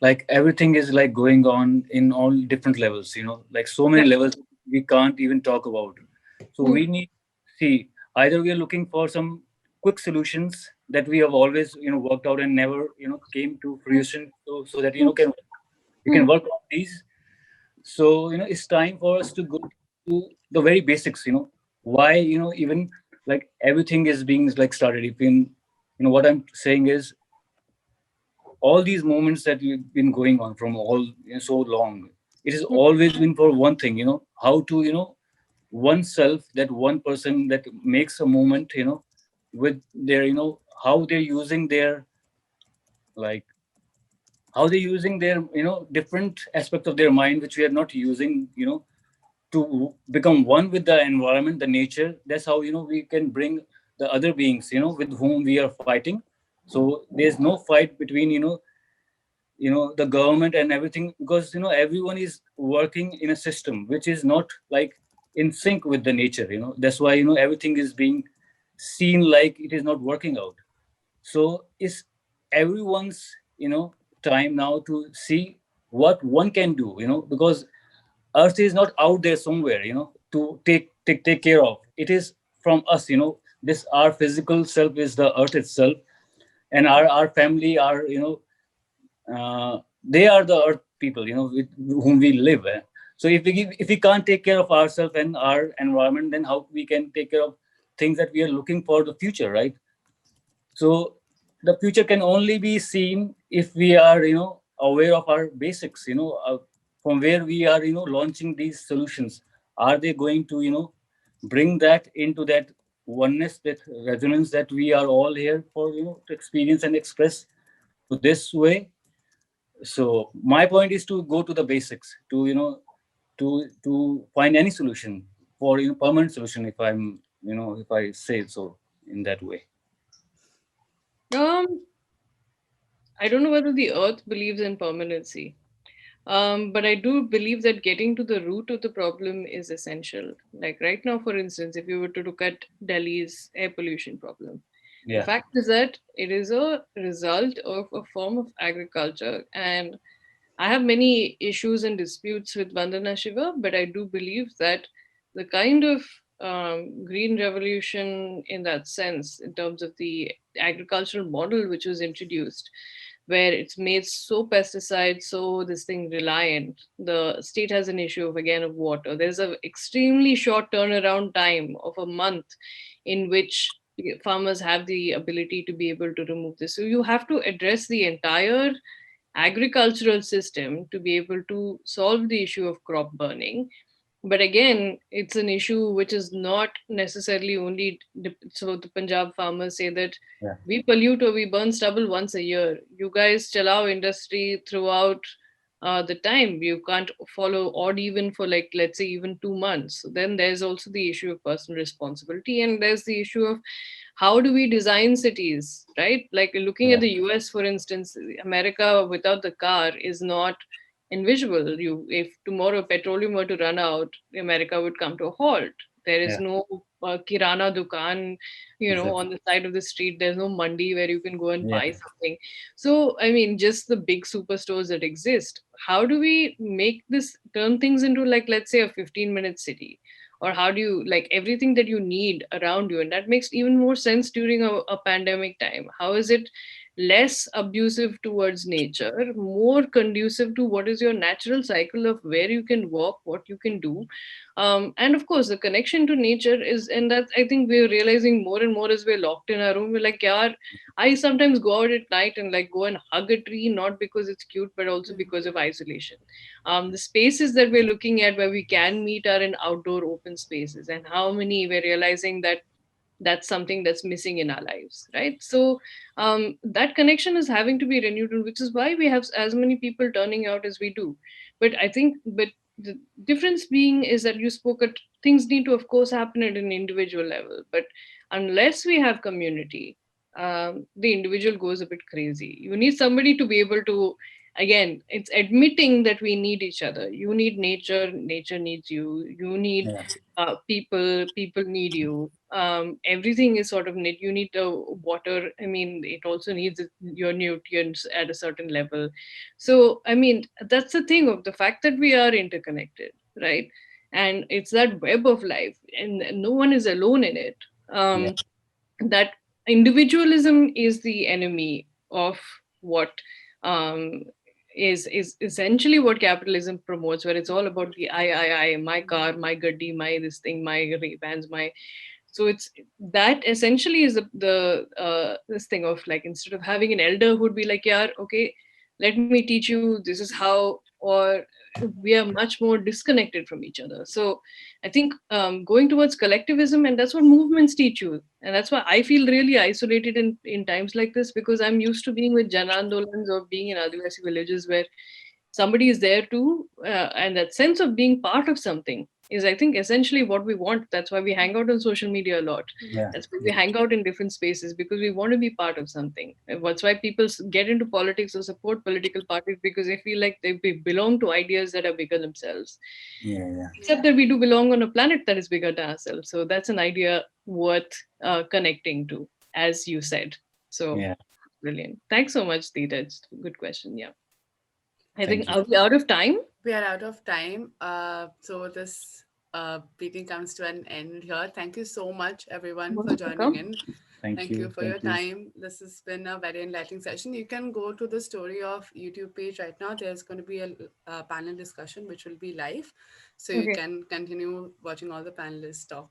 like everything is like going on in all different levels, like so many levels we can't even talk about. So Hmm. we need see, either we are looking for some quick solutions that we have always worked out and never came to fruition, so that Hmm. we can work on these. So it's time for us to go to the very basics. Why even like everything is being like started. If in what I'm saying is all these moments that we've been going on from all so long, it has always been for one thing. How to oneself, that one person that makes a moment, with their how they're using their, like, how they're using their different aspects of their mind which we are not using, to become one with the environment, the nature. That's how we can bring the other beings with whom we are fighting. So there's no fight between the government and everything, because everyone is working in a system which is not like in sync with the nature. That's why everything is being seen like it is not working out. So it's everyone's time now to see what one can do, because earth is not out there somewhere, to take care of. It is from us. This our physical self is the earth itself, and our family, our they are the earth people, with whom we live. So if we can't take care of ourselves and our environment, then how we can take care of things that we are looking for the future, right? So the future can only be seen if we are aware of our basics, from where we are launching these solutions. Are they going to bring that into that oneness, that resonance that we are all here for, to experience and express to this way? So my point is to go to the basics, to to find any solution for permanent solution, if I'm if I say so in that way. Um, I don't know whether the earth believes in permanency. But I do believe that getting to the root of the problem is essential. Like right now, for instance, if you were to look at Delhi's air pollution problem, the Yeah. fact is that it is a result of a form of agriculture. And I have many issues and disputes with Vandana Shiva, but I do believe that the kind of green revolution in that sense, in terms of the agricultural model which was introduced, where it's made so pesticide, so this thing reliant. The state has an issue of again of water. There's a extremely short turnaround time of a month in which farmers have the ability to be able to remove this. So you have to address the entire agricultural system to be able to solve the issue of crop burning. But again, it's an issue which is not necessarily only so the Punjab farmers say that Yeah. we pollute or we burn stubble once a year. You guys chalao industry throughout the time. You can't follow odd even for, like, let's say even 2 months. So then there's also the issue of personal responsibility, and there's the issue of how do we design cities, right? Like looking at Yeah. the US, for instance, America without the car is not invisible. You, if tomorrow petroleum were to run out, America would come to a halt. There is Yeah. no kirana dukan, Exactly. on the side of the street. There's no mandi where you can go and Yeah. buy something. So, I mean, just the big superstores that exist. How do we make this turn things into, like, let's say a 15-minute city? Or how do you, like, everything that you need around you? And that makes even more sense during a pandemic time. How is it less abusive towards nature, more conducive to what is your natural cycle of where you can walk, what you can do? And of course, the connection to nature is, and that I think we're realizing more and more as we're locked in our room. We're like, yeah, I sometimes go out at night and like go and hug a tree, not because it's cute, but also because of isolation. The spaces that we're looking at where we can meet are in outdoor open spaces, and how many we're realizing that that's something that's missing in our lives, right? So that connection is having to be renewed, which is why we have as many people turning out as we do. But the difference being is that you spoke at things need to of course happen at an individual level, but unless we have community, the individual goes a bit crazy. You need somebody to be able to again, it's admitting that we need each other. You need nature, nature needs you. You need Yeah. people, people need you. Everything is sort of need. You need the water. I mean, it also needs your nutrients at a certain level. So, I mean, that's the thing of the fact that we are interconnected, right? And it's that web of life, and no one is alone in it. Yeah. That individualism is the enemy of what um, is essentially what capitalism promotes, where it's all about the I, my car, my gaddi, my this thing, my Ray-Bans, my. So it's that essentially is the this thing of like, instead of having an elder who'd be like, yeah, okay, let me teach you, this is how, or we are much more disconnected from each other. So I think going towards collectivism, and that's what movements teach you. And that's why I feel really isolated in times like this, because I'm used to being with Janandolans or being in Adivasi villages where somebody is there too. And that sense of being part of something is, I think, essentially what we want. That's why we hang out on social media a lot. Yeah. That's why we hang out in different spaces, because we want to be part of something. And that's why people get into politics or support political parties, because they feel like they belong to ideas that are bigger themselves. Yeah. Yeah. Except that we do belong on a planet that is bigger than ourselves. So that's an idea worth connecting to, as you said. So Yeah. brilliant. Thanks so much, Theta. It's a good question. Yeah. I think, Thank you. are we out of time? We are out of time. So this meeting comes to an end here. Thank you so much, everyone, for joining Welcome. in. Thank Thank you you. for your Thank you. time. This has been a very enlightening session. You can go to the Story of YouTube page right now. There's going to be a panel discussion which will be live. So you Okay. can continue watching all the panelists talk.